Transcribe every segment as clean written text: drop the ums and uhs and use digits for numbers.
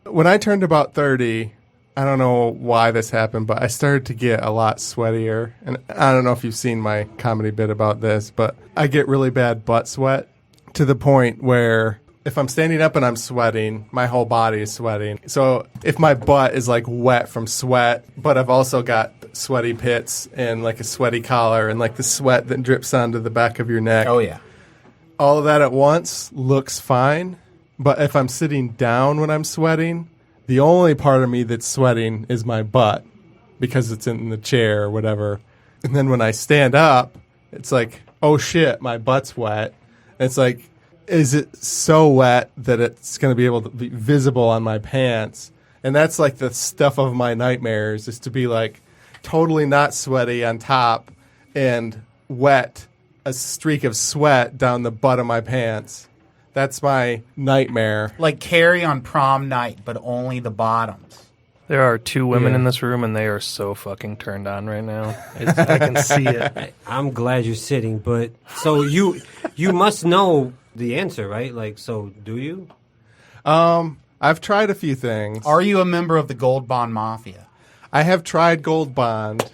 when I turned about 30, I don't know why this happened, but I started to get a lot sweatier. And I don't know if you've seen my comedy bit about this, but I get really bad butt sweat to the point where if I'm standing up and I'm sweating, my whole body is sweating. So if my butt is like wet from sweat, but I've also got sweaty pits and like a sweaty collar and like the sweat that drips onto the back of your neck. Oh, yeah. All of that at once looks fine. But if I'm sitting down when I'm sweating, the only part of me that's sweating is my butt because it's in the chair or whatever. And then when I stand up, it's like, oh shit, my butt's wet. And it's like, is it so wet that it's going to be able to be visible on my pants? And that's like the stuff of my nightmares, is to be like totally not sweaty on top and wet, a streak of sweat down the butt of my pants. That's my nightmare. Like Carrie on prom night, but only the bottoms. There are 2 women in this room, and they are so fucking turned on right now. I can see it. I'm glad you're sitting, but so you must know the answer, right? Like, so do you? I've tried a few things. Are you a member of the Gold Bond Mafia? I have tried Gold Bond.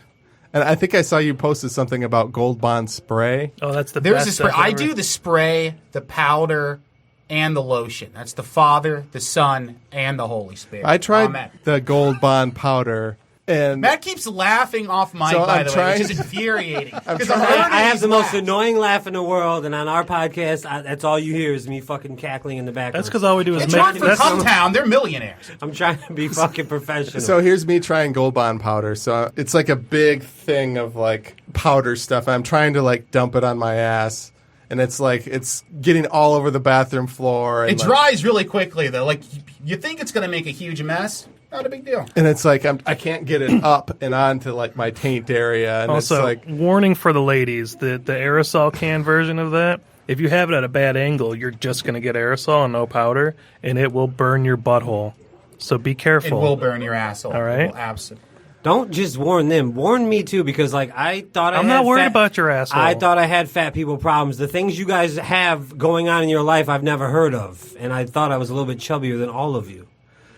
And I think I saw you posted something about Gold Bond spray. Oh, that's the There's best a spray. stuff I ever. do the spray, the powder, and the lotion. That's the Father, the Son, and the Holy Spirit. I tried Amen. the Gold Bond powder. And Matt keeps laughing off mic, So by I'm the way, trying- which is infuriating. Because I have the most annoying laugh in the world, and on our podcast, that's all you hear is me fucking cackling in the background. That's because all we do is It's make. not for That's, Cumtown. They're millionaires. I'm trying to be fucking professional. so here's me trying Gold Bond powder. So it's like a big thing of like powder stuff. I'm trying to like dump it on my ass. And it's like, it's getting all over the bathroom floor. And It like, dries really quickly, though. Like, you think it's going to make a huge mess. Not a big deal. And it's like, I can't get it up and onto like my taint area. And also, it's like, warning for the ladies: the aerosol can version of that. If you have it at a bad angle, you're just going to get aerosol and no powder, and it will burn your butthole. So be It careful. will burn your asshole. All right. It will absolutely. Don't just warn them. Warn me too, because like I thought I'm not worried about your asshole. I thought I had fat people problems. The things you guys have going on in your life, I've never heard of, and I thought I was a little bit chubbier than all of you.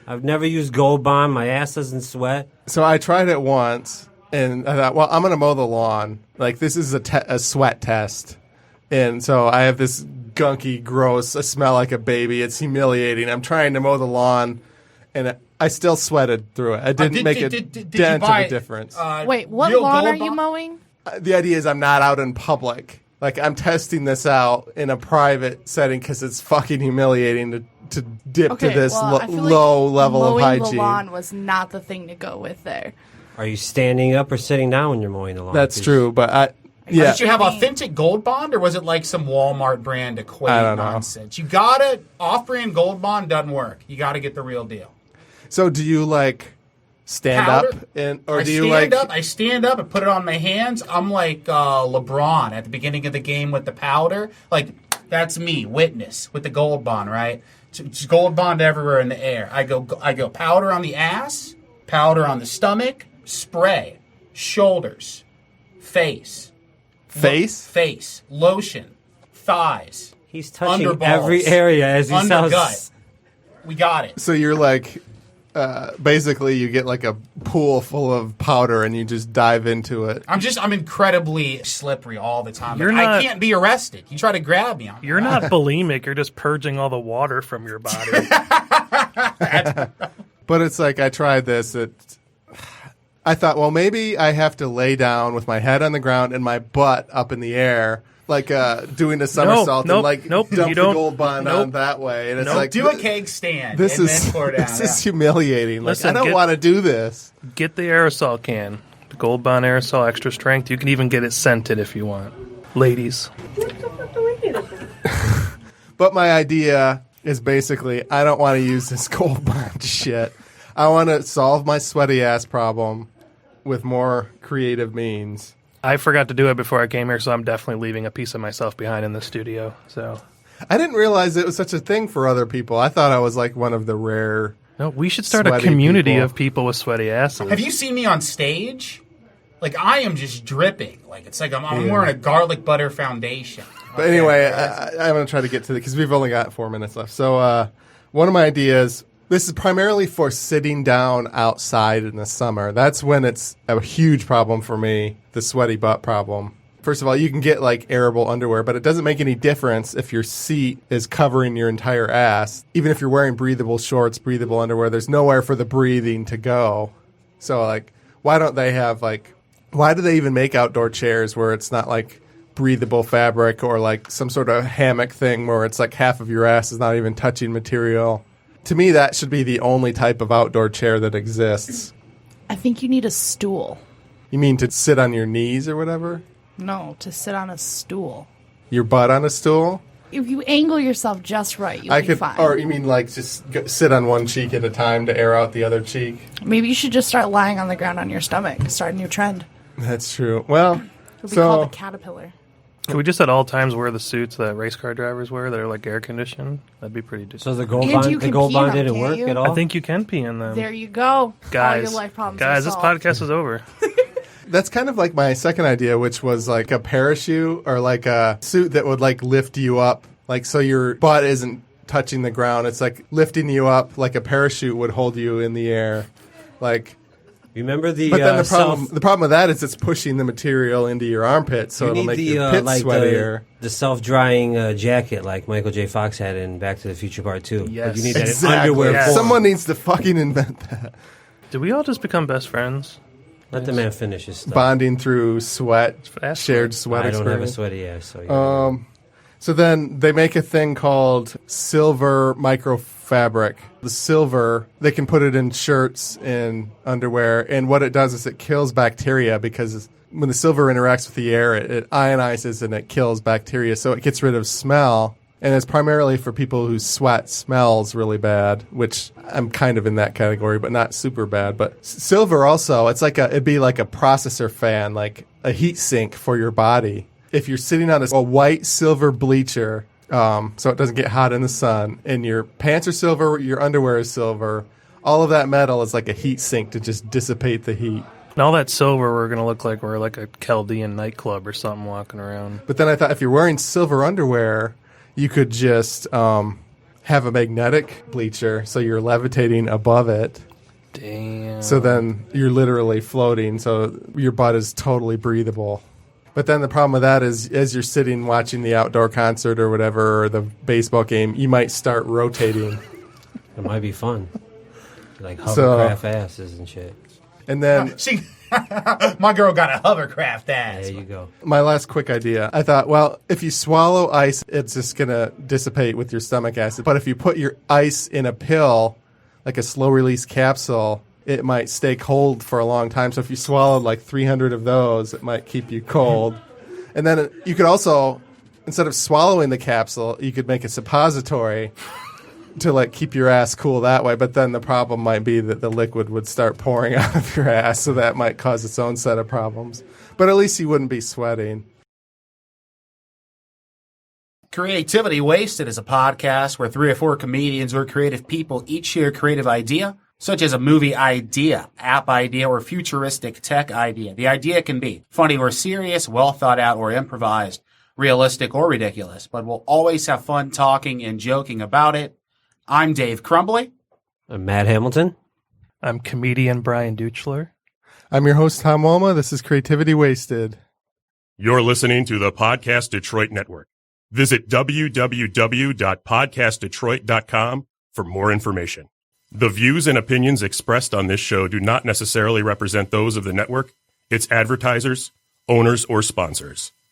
I've never used Gold Bond. My ass doesn't sweat. so I tried it once and I thought, well, I'm going to mow the lawn. Like, this is a sweat test. And so I have this gunky, gross, I smell like a baby. It's humiliating. I'm trying to mow the lawn, and I still sweated through it. I didn't make a dent of a difference. Wait, what real lawn Gold are you Bond? mowing? The idea is I'm not out in public. Like, I'm testing this out in a private setting because it's fucking humiliating to dip Okay, to this well, I feel low like level of mowing hygiene. the lawn was not the thing to go with there. Are you standing up or sitting down when you're mowing the lawn? That's 'Cause true, but yeah. Did you have authentic Gold Bond, or was it like some Walmart brand I equate don't know. nonsense? You gotta, off-brand Gold Bond doesn't work. You gotta get the real deal. So do you like stand Powder? up or do you like? I stand up and put it on my hands. I'm like LeBron at the beginning of the game with the powder. Like, that's me, witness with the Gold Bond, right? It's Gold Bond everywhere in the air. I go powder on the ass, powder on the stomach, spray, shoulders, face, lotion, thighs. he's touching underballs, every area as he undergut. sounds. We got it. So you're like, basically you get like a pool full of powder and you just dive into it. I'm incredibly slippery all the time. You're Like, not- I can't be arrested. You try to grab me. You're not bulimic. You're just purging all the water from your body. But it's like, I tried this. I thought, well, maybe I have to lay down with my head on the ground and my butt up in the air, like doing a somersault and like dump you the don't- Gold Bond on that way. And it's like, Do a keg stand. this and is then pour it down. this is humiliating. Like, Listen, I don't want to do this. Get the aerosol can. The Gold Bond aerosol extra strength. You can even get it scented if you want. Ladies. But my idea is basically, I don't want to use this Gold Bond shit. I want to solve my sweaty ass problem with more creative means. I forgot to do it before I came here, so I'm definitely leaving a piece of myself behind in the studio. So I didn't realize it was such a thing for other people. I thought I was like one of the rare. no, we should start a Sweaty community people. of people with sweaty asses. Have you seen me on stage? Like, I am just dripping. Like, it's like I'm wearing a garlic butter foundation. But anyway, I'm going to try to get to it because we've only got 4 minutes left. So one of my ideas, This is primarily for sitting down outside in the summer. That's when it's a huge problem for me, the sweaty butt problem. First of all, you can get like airable underwear, but it doesn't make any difference if your seat is covering your entire ass. Even if you're wearing breathable shorts, breathable underwear, there's nowhere for the breathing to go. So like, why don't they have like, why do they even make outdoor chairs where it's not like breathable fabric or like some sort of hammock thing where it's like half of your ass is not even touching material? To me, that should be the only type of outdoor chair that exists. I think you need a stool. You mean to sit on your knees or whatever? No, to sit on a stool. Your butt on a stool? If you angle yourself just right, you'll be fine. Or you mean like just sit on one cheek at a time to air out the other cheek? Maybe you should just start lying on the ground on your stomach. Start a new trend. That's true. Well, It'll be called a caterpillar. Can we just at all times wear the suits that race car drivers wear that are like air conditioned? That'd be pretty decent. So the gold And bond, you the can gold pee in bond them, didn't can't work you? at all? I think you can pee in them. There you go. Guys, All your life problems guys, are this solved. podcast is over. that's kind of like my second idea, which was like a parachute or like a suit that would like lift you up, like so your butt isn't touching the ground. It's like lifting you up like a parachute would hold you in the air. Like, Remember the but then the problem with that is it's pushing the material into your armpit, so you it'll need make the, your pits like sweatier. the self-drying jacket like Michael J. Fox had in Back to the Future Part 2. Yes. Like you need that in Exactly. underwear Yes. form. Someone needs to fucking invent that. Did we all just become best friends? Let the man finish his stuff. Bonding through sweat, Fast shared sweat I don't have a experience. sweaty ass, so yeah. So then they make a thing called silver microfabric. The silver, they can put it in shirts and underwear, and what it does is it kills bacteria because when the silver interacts with the air, it ionizes and it kills bacteria, so it gets rid of smell. And it's primarily for people whose sweat smells really bad, which I'm kind of in that category, but not super bad. But silver also, it'd be like a processor fan, like a heat sink for your body. If you're sitting on a white silver bleacher, so it doesn't get hot in the sun, and your pants are silver, your underwear is silver, all of that metal is like a heat sink to just dissipate the heat. And all that silver, we're going to look like we're like a Chaldean nightclub or something walking around. But then I thought if you're wearing silver underwear, you could just have a magnetic bleacher, so you're levitating above it. Damn. So then you're literally floating, so your butt is totally breathable. But then the problem with that is, as you're sitting watching the outdoor concert or whatever, or the baseball game, you might start rotating. It might be fun. Like So- hovercraft asses and shit. And then My girl got a hovercraft ass. There you go. my last quick idea, I thought, well, if you swallow ice, it's just going to dissipate with your stomach acid. But if you put your ice in a pill, like a slow-release capsule, it might stay cold for a long time. So if you swallowed like 300 of those, it might keep you cold. And then you could also, instead of swallowing the capsule, you could make a suppository to like keep your ass cool that way. But then the problem might be that the liquid would start pouring out of your ass, so that might cause its own set of problems. But at least you wouldn't be sweating. Creativity Wasted is a podcast where 3 or 4 comedians or creative people each share a creative idea, such as a movie idea, app idea, or futuristic tech idea. The idea can be funny or serious, well thought out or improvised, realistic or ridiculous, but we'll always have fun talking and joking about it. I'm Dave Crumbly. I'm Matt Hamilton. I'm comedian Bryan Deuchler. I'm your host, Tom Walma. This is Creativity Wasted. You're listening to the Podcast Detroit Network. Visit www.podcastdetroit.com for more information. The views and opinions expressed on this show do not necessarily represent those of the network, its advertisers, owners, or sponsors.